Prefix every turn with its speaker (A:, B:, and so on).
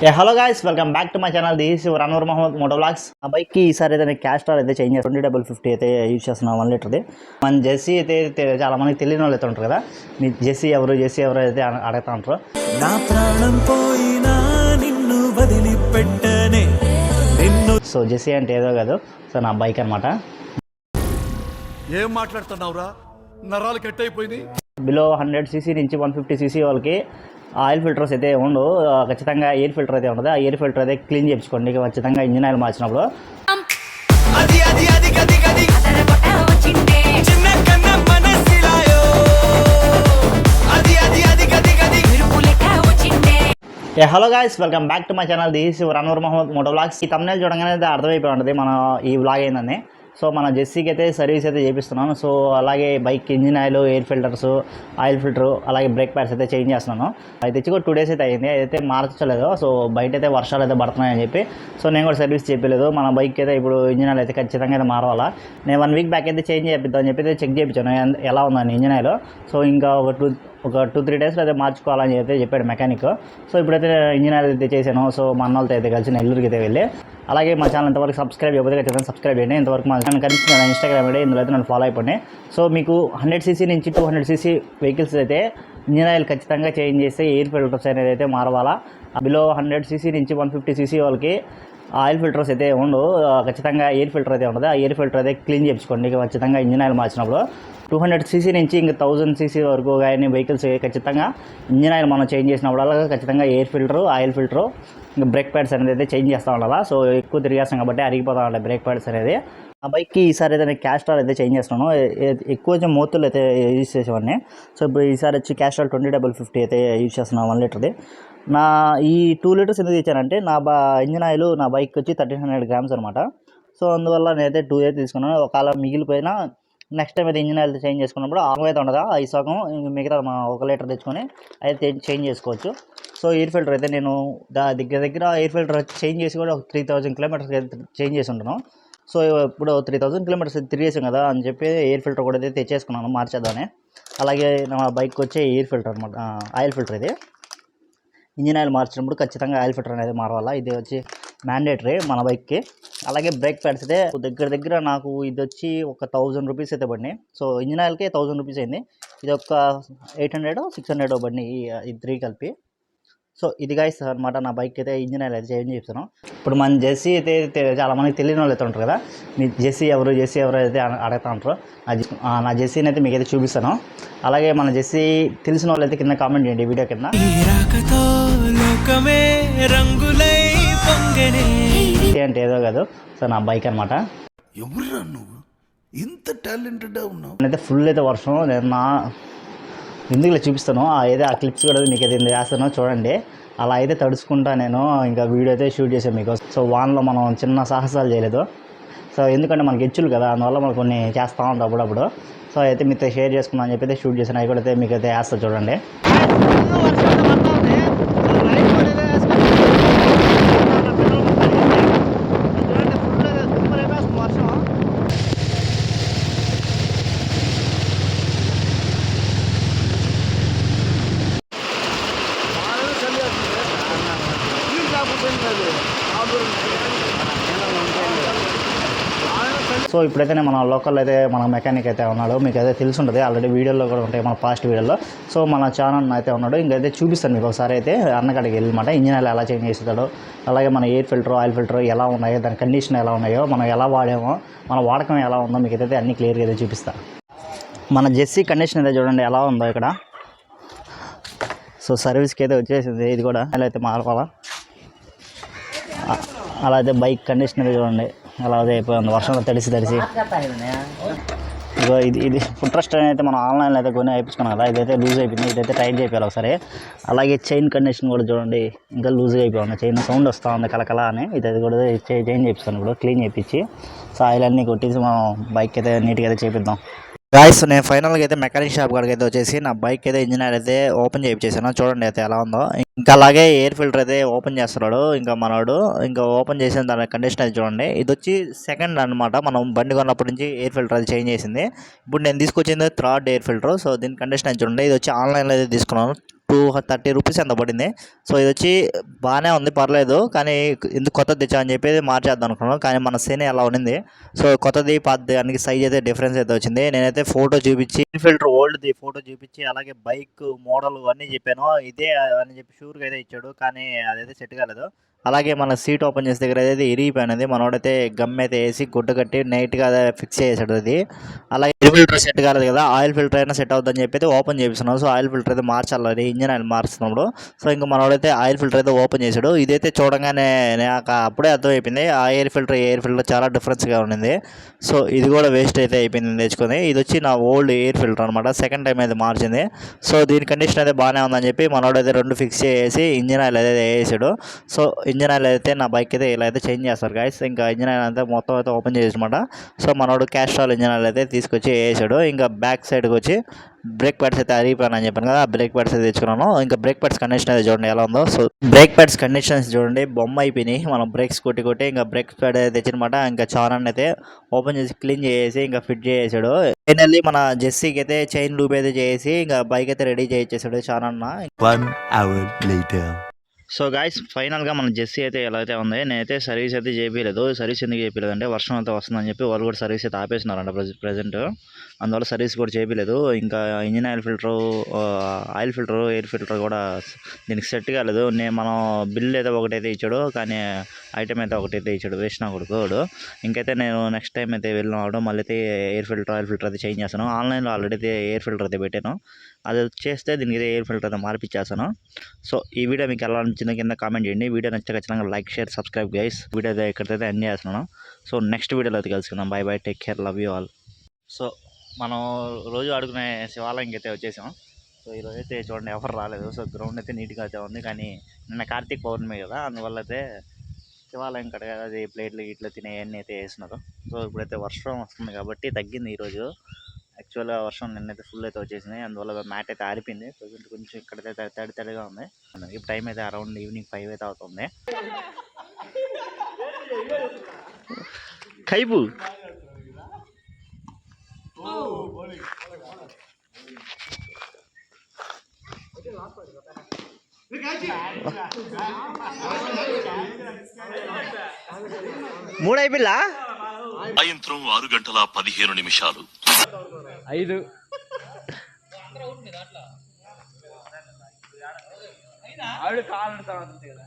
A: Hello guys, welcome back to my channel. This is Anwar Mohammed moto vlogs. ఆ బైక్కి ఈసారి అయితే క్యాష్ స్టార్ అయితే చేంజ్ 2050 అయితే యూజ్ చేస్తున్నాం 1 లీటర్ది. మన జెస్సీ అయితే చాలా మందికి తెలియని వాళ్ళు అయితే ఉంటారు కదా, మీ జెస్సీ ఎవరు అయితే అడుగుతా ఉంటారు. నా ప్రాణం పోయినా నిన్ను వదిలిపెట్టనే నిన్ను. సో జెస్సీ అంటే ఏదో కాదు, సో నా బైక్ అనమాట.
B: ఏం మాట్లాడుతున్నావురా, నరాలు కట్ అయిపోయింది.
A: బిలో 100cc నుంచి 150cc వాళ్ళకి ఆయిల్ ఫిల్టర్స్ అయితే ఉండవు, ఖచ్చితంగా ఎయిర్ ఫిల్టర్ అయితే ఉండదు. ఆ ఎయిర్ ఫిల్టర్ అయితే క్లీన్ చేయించుకోండి ఖచ్చితంగా ఇంజిన్ ఆయిల్ మార్చినప్పుడు. Hello guys, welcome back to my channel. This is Anwar Mohammed moto vlogs. ఈ thumbnail చూడగానే అయితే అర్థమైపోయి ఉంటుంది మన ఈ వ్లాగ్ ఏందని. సో మన జెస్సీకి అయితే సర్వీస్ అయితే చేపిస్తున్నాను. సో అలాగే bike engine oil, air filters, oil filter, అలాగే బ్రేక్ ప్యాడ్స్ అయితే చేంజ్ చేస్తున్నాను. అది తెచ్చి కూడా 2 days అయితే అయింది. అయితే మార్చలేదు. సో బయట అయితే వర్షాలు అయితే పడుతున్నాయని చెప్పి సో నేను కూడా సర్వీస్ చెప్పలేదు. మన బైక్ అయితే ఇప్పుడు ఇంజిన్ ఆయిల్ అయితే ఖచ్చితంగా అయితే మారవాలా. నేను 1 week బ్యాక్ అయితే చేంజ్ చేపిద్దామని చెప్పి అయితే చెక్ చేయించాను ఎలా ఉందని ఇంజిన్ ఆయిల్. సో ఇంకా ఒక 2-3 daysలో అయితే మార్చుకోవాలని చెప్పి చెప్పాడు మెకానిక్. సో ఇప్పుడైతే ఇంజిన్ ఆయిల్ అయితే చేశాను. సో మా అన్న వాళ్ళతో అయితే కలిసి నెల్లూరుకి అయితే వెళ్ళి, అలాగే మా ఛానల్ ఇంతవరకు సబ్స్క్రైబ్ చేయకపోతే ఖచ్చితంగా సబ్స్క్రైబ్ చేయండి. ఇంతవరకు మా ఛానల్ కనిపిస్తుంది నా ఇన్స్టాగ్రామ్ అయితే, ఇందులో అయితే నన్ను ఫాలో అయిపోండి. సో మీకు 100cc నుంచి 200cc వెహికల్స్ అయితే ఇంజిన్ ఆయిల్ ఖచ్చితంగా చేంజ్ చేస్తే ఎయిర్ ఫిల్టర్స్ అనేది అయితే మారవాలా. బిలో 100cc నుంచి 150cc వాళ్ళకి ఆయిల్ ఫిల్టర్స్ అయితే ఉండవు, ఖచ్చితంగా ఎయిర్ ఫిల్టర్ అయితే ఉండదు. ఆ ఎయిర్ ఫిల్టర్ అయితే క్లీన్ చేయించుకోండి ఖచ్చితంగా ఇంజిన్ ఆయిల్ మార్చినప్పుడు. 200cc నుంచి ఇంకా 1000cc వరకు కానీ వెహికల్స్ ఖచ్చితంగా ఇంజిన్ ఆయిల్ మనం చేంజ్ చేసినప్పుడు ఖచ్చితంగా ఎయిర్ ఫిల్టరు, ఆయిల్ ఫిల్టరు, ఇంకా బ్రేక్ ప్యాడ్స్ అనేది అయితే చేంజ్ చేస్తూ ఉండాలి. సో ఎక్కువ తిరిగేస్తాం కాబట్టి అరిగిపోతూ ఉంటాయి బ్రేక్ ప్యాడ్స్ అనేది. ఆ బైక్కి ఈసారి అయితే నేను క్యాష్ స్టార్ అయితే చేంజ్ చేస్తున్నాను. ఎక్కువ వచ్చి మోతులు అయితే యూజ్ చేసేవాడిని. సో ఇప్పుడు ఈసారి వచ్చి క్యాష్ స్టార్ 2050 అయితే యూజ్ చేస్తున్నాను 1 లీటర్ది. నా ఈ 2 లీటర్స్ ఎందుకు ఇచ్చానంటే నా ఇంజిన్ ఆయిల్ నా బైక్ వచ్చి 1300 grams అనమాట. సో అందువల్ల నేనైతే 2 అయితే తీసుకున్నాను. ఒకవేళ మిగిలిపోయినా నెక్స్ట్ టైం అయితే ఇంజిన్ ఆయిల్ చేంజ్ చేసుకున్నప్పుడు అయితే ఉండదా ఈ సగం మిగతా 1 లీటర్ తెచ్చుకొని అయితే చేంజ్ చేసుకోవచ్చు. సో ఎయిర్ ఫిల్టర్ అయితే నేను దగ్గర ఎయిర్ ఫిల్టర్ చేంజ్ చేసి కూడా 3000 kilometers చేంజ్ చేసి ఉంటాను. సో ఇప్పుడు 3000 kilometers తిరిగేసాం కదా అని చెప్పి ఎయిర్ ఫిల్టర్ కూడా అయితే తెచ్చేసుకున్నాను మార్చేద్దామని. అలాగే నా బైక్ వచ్చే ఎయిర్ ఫిల్టర్ అనమాట, ఆయిల్ ఫిల్టర్ ఇది. ఇంజిన్ ఆయిల్ మార్చినప్పుడు ఖచ్చితంగా ఆయిల్ ఫిల్టర్ అనేది మారవాలా. ఇది వచ్చి మ్యాండేటరీ మన బైక్కి. అలాగే బ్రేక్ ప్యాడ్స్ అయితే దగ్గర నాకు ఇది వచ్చి ఒక 1000 rupees అయితే పడినాయి. సో ఇంజిన్ ఆయిల్కి 1000 rupees అయింది. ఇది ఒక 800-600 పడినాయి ఈ 3 కలిపి. సో ఇది గైస్ అనమాట నా బైక్ అయితే ఇంజిన్ ఆయిల్ అయితే చేంజ్ చేస్తాను. ఇప్పుడు మన జెస్సీ అయితే చాలా మందికి తెలియని వాళ్ళు అయితే ఉంటారు కదా, మీ జెస్సీ ఎవరు అయితే అడుగుతూ ఉంటారు. నా జెస్సీని అయితే మీకు అయితే చూపిస్తాను. అలాగే మన జెస్సీ తెలిసిన వాళ్ళు అయితే కింద కామెంట్ చేయండి వీడియో కింద. అంటే ఏదో కాదు, సో నా బైక్ అనమాట.
B: ఎవరురా నువ్వు, ఇంత టాలెంటెడ్ ఉన్నావు.
A: అయితే ఫుల్ అయితే వర్షం నా ఎందుకు ఇలా చూపిస్తాను. ఏదో ఆ క్లిప్స్ కూడా మీకు అయితే వేస్తాను చూడండి. అలా అయితే తడుచుకుంటా నేను ఇంకా వీడియో అయితే షూట్ చేసాను మీకు. సో వాన్లో మనం చిన్న సాహసాలు చేయలేదు. సో ఎందుకంటే మనకి హెచ్చులు కదా, అందువల్ల మనం కొన్ని చేస్తూ ఉంటాం అప్పుడప్పుడు. సో అయితే మీతో షేర్ చేసుకున్నాను అని చెప్పి అయితే షూట్ చేసాను. అవి కూడా అయితే మీకు అయితే వేస్తా చూడండి. సో ఇప్పుడైతే మన లోకల్ అయితే మన మెకానిక్ అయితే ఉన్నాడు, మీకు అయితే తెలిసి ఉంటుంది ఆల్రెడీ వీడియోలో కూడా ఉంటాయి మన పాస్ట్ వీడియోలో. సో మన ఛానల్ అయితే ఉన్నాడు, ఇంకైతే చూపిస్తాను మీకు ఒకసారి అయితే అన్నకాడికి వెళ్ళమాట ఇంజిన్ ఆయిల్ ఎలా చేంజ్ చేస్తాడో, అలాగే మన ఎయిర్ ఫిల్టర్, ఆయిల్ ఫిల్టర్ ఎలా ఉన్నాయో, దాని కండిషన్ ఎలా ఉన్నాయో, మనం ఎలా వాడామో, మన వాడకం ఎలా ఉందో మీకు అయితే అన్ని క్లియర్గా అయితే చూపిస్తాను. మన జెస్సీ కండిషన్ అయితే చూడండి ఎలా ఉందో ఇక్కడ. సో సర్వీస్కి అయితే వచ్చేసింది, ఇది కూడా ఎలా అయితే మారవాలా. అలా అయితే బైక్ కండిషన్ అయితే చూడండి అలా అదే అయిపోయింది వర్షంలో తడిసి ఇగో ఇది ఫుట్ రెస్ట్ అయితే మనం ఆన్లైన్లో అయితే కొని వేయించుకున్నాం కదా, ఇదైతే లూజ్ అయిపోయింది. ఇదైతే టైట్ చేయాలి ఒకసారి. అలాగే చైన్ కండిషన్ కూడా చూడండి ఇంకా లూజ్గా అయిపోయింది, చైన్ సౌండ్ వస్తూ ఉంది కలకల అని. ఇదైతే కూడా చేంజ్ చేపిస్తాను ఇప్పుడు క్లీన్ చేయించి. సో ఆయిల్ అన్నీ కొట్టేసి మనం బైక్ అయితే నీట్గా అయితే చేపిద్దాం. గాయస్ నేను ఫైనల్గా అయితే మెకానిక్ షాప్ కాడికి అయితే వచ్చేసి నా బైక్ అయితే ఇంజిన్ ఆయిల్ అయితే ఓపెన్ చేయించేసాను చూడండి అయితే ఎలా ఉందో. ఇంకా అలాగే ఎయిర్ ఫిల్టర్ అయితే ఓపెన్ చేస్తున్నాడు ఇంకా మనోడు. ఇంకా ఓపెన్ చేసిన దాని కండిషన్ అయితే చూడండి. ఇది వచ్చి సెకండ్ అనమాట, మనం బండి కొన్నప్పటి నుంచి ఎయిర్ ఫిల్టర్ అది చేంజ్ చేసింది. ఇప్పుడు నేను తీసుకొచ్చింది 3rd ఎయిర్ ఫిల్టర్. సో దీని కండిషన్ అయితే చూడండి. ఇది వచ్చి ఆన్లైన్లో అయితే తీసుకున్నాను, 230 ఎంత పడింది. సో ఇది వచ్చి బాగానే ఉంది, పర్లేదు. కానీ ఎందుకు కొత్తది తెచ్చా అని చెప్పి మార్చేద్దాం అనుకున్నాను. కానీ మన సేనే అలా ఉండింది. సో కొత్తది పాతది అన్ని సైజ్ అయితే డిఫరెన్స్ అయితే వచ్చింది. నేనైతే ఫోటో చూపించి ఫిల్టర్ ఓల్డ్ది ఫోటో చూపించి అలాగే బైక్ మోడల్ అన్నీ చెప్పాను. ఇదే అని చెప్పి షూర్గా అయితే ఇచ్చాడు. కానీ అదైతే సెట్ కాలేదు. అలాగే మన సీట్ ఓపెన్ చేసే దగ్గర అయితే ఇరిగిపోయినది. మనోడైతే గమ్ అయితే వేసి గుడ్డ కట్టి నైట్గా అదే ఫిక్స్ చేసాడు అది. అలాగే ఎయిర్ ఫిల్టర్ సెట్ కాలేదు కదా, ఆయిల్ ఫిల్టర్ అయినా సెట్ అవుతుందని చెప్పి అయితే ఓపెన్ చేపిస్తున్నాం. సో ఆయిల్ ఫిల్టర్ అయితే మార్చాలి, ఇంజిన్ ఆయిల్ మారుస్తున్నప్పుడు. సో ఇంకా మనోడైతే ఆయిల్ ఫిల్టర్ అయితే ఓపెన్ చేశాడు. ఇదైతే చూడగానే నాకు అప్పుడే అర్థమైపోయింది, ఆ ఎయిర్ ఫిల్టర్ చాలా డిఫరెన్స్గా ఉండింది. సో ఇది కూడా వేస్ట్ అయితే అయిపోయింది తెచ్చుకొని. ఇది వచ్చి నా ఓల్డ్ ఎయిర్ ఫిల్టర్ అనమాట, సెకండ్ టైం అయితే మార్చింది. సో దీని కండిషన్ అయితే బాగానే ఉందని చెప్పి మనోడైతే రెండు ఫిక్స్ చేసి ఇంజిన్ ఆయిల్ అయితే వేసాడు. సో ఇంజిన్ ఆయిల్ అయితే నా బైక్ అయితే ఇలా అయితే చేంజ్ చేస్తారు గాయస్. ఇంకా ఇంజిన్ ఆయిల్ అయితే మొత్తం అయితే ఓపెన్ చేసేమాట. సో మనోడు క్యాస్ట్రాల్ ఇంజిన్ ఆయిల్ అయితే తీసుకొచ్చి వేసాడు. ఇంకా బ్యాక్ సైడ్కి వచ్చి బ్రేక్ ప్యాడ్స్ అయితే అరిగిపోయానని చెప్పాను కదా, ఆ బ్రేక్ ప్యాడ్స్ అయితే తెచ్చుకున్నాను. ఇంకా బ్రేక్ ప్యాడ్స్ కండిషన్ అయితే చూడండి ఎలా ఉందో. సో బ్రేక్ ప్యాడ్స్ కండిషన్స్ చూడండి, బొమ్మ అయిపోయినాయి. మనం బ్రేక్స్ కొట్టి ఇంకా బ్రేక్ ప్యాడ్ అయితే తెచ్చినమాట. ఇంకా చానాన్ని అయితే ఓపెన్ చేసి క్లీన్ చేసి ఇంకా ఫిట్ చేసాడు. ఫైనల్లీ మన జెస్సీకి అయితే చైన్ లూప్ అయితే చేసి ఇంకా బైక్ అయితే రెడీ చేయించేసాడు చానన్న.
C: 1 hour later.
A: సో గాయస్ ఫైనల్గా మన జెస్సీ అయితే ఎలా అయితే ఉంది. నేనైతే సర్వీస్ అయితే చేయలేదు. సర్వీస్ ఎందుకు చేయలేదు అంటే వర్షం అయితే వస్తుందని చెప్పి వాళ్ళు కూడా సర్వీస్ అయితే ఆపేసినారంట ప్రజెంట్. అందువల్ల సర్వీస్ కూడా చేయలేదు. ఇంకా engine oil filter, air filter కూడా దీనికి సెట్ కాలేదు. మనం బిల్ అయితే ఒకటైతే ఇచ్చాడు, కానీ ఐటమ్ అయితే ఒకటైతే ఇచ్చాడు. వేస్ట్ నా కొడుకోడు. ఇంకైతే నేను నెక్స్ట్ టైం అయితే వెళ్ళినాడు మళ్ళీ అయితే ఆయిల్ ఫిల్టర్ అయితే చేంజ్ చేస్తాను. ఆన్లైన్లో ఆల్రెడీ అయితే ఎయిర్ ఫిల్టర్ అయితే పెట్టాను. అది చేస్తే దీనికి ఎయిర్ ఫిల్టర్ అయితే మార్పిచ్చేస్తాను. సో ఈ వీడియో మీకు ఎలా అనిపించిందో కింద కామెంట్ చేయండి. వీడియో నచ్చ ఖచ్చితంగా like, share, subscribe guys. Video అయితే ఇక్కడైతే ఎండ్ చేస్తున్నాను. సో నెక్స్ట్ వీడియోలో అయితే కలుసుకుందాం. By by, take care, love you all. So మనం రోజు ఆడుకునే శివాలయంకి అయితే వచ్చేసాం. సో ఈరోజు అయితే చూడండి ఎవరు రాలేదు. సో గ్రౌండ్ అయితే నీట్గా అయితే ఉంది. కానీ నిన్న కార్తీక పౌర్ణమి కదా, అందువల్ల అయితే శివాలయం కడ అది ప్లేట్లు ఇట్లా తినేవన్నీ అయితే వేసినారు. సో ఇప్పుడైతే వర్షం వస్తుంది కాబట్టి తగ్గింది ఈరోజు. యాక్చువల్గా వర్షం నిన్నైతే ఫుల్ అయితే వచ్చేసింది. అందువల్ల మ్యాట్ అయితే ఆరిపోయింది. ప్రజెంట్ కొంచెం ఇక్కడైతే తడిగా ఉంది. ఇప్పుడు టైం అయితే అరౌండ్ ఈవినింగ్ 5 అయితే అవుతుంది. ఖైబు మూడు అయిపోయిలా.
D: సాయంత్రం 6:15
E: 5 ఆవిడ కాలు కదా.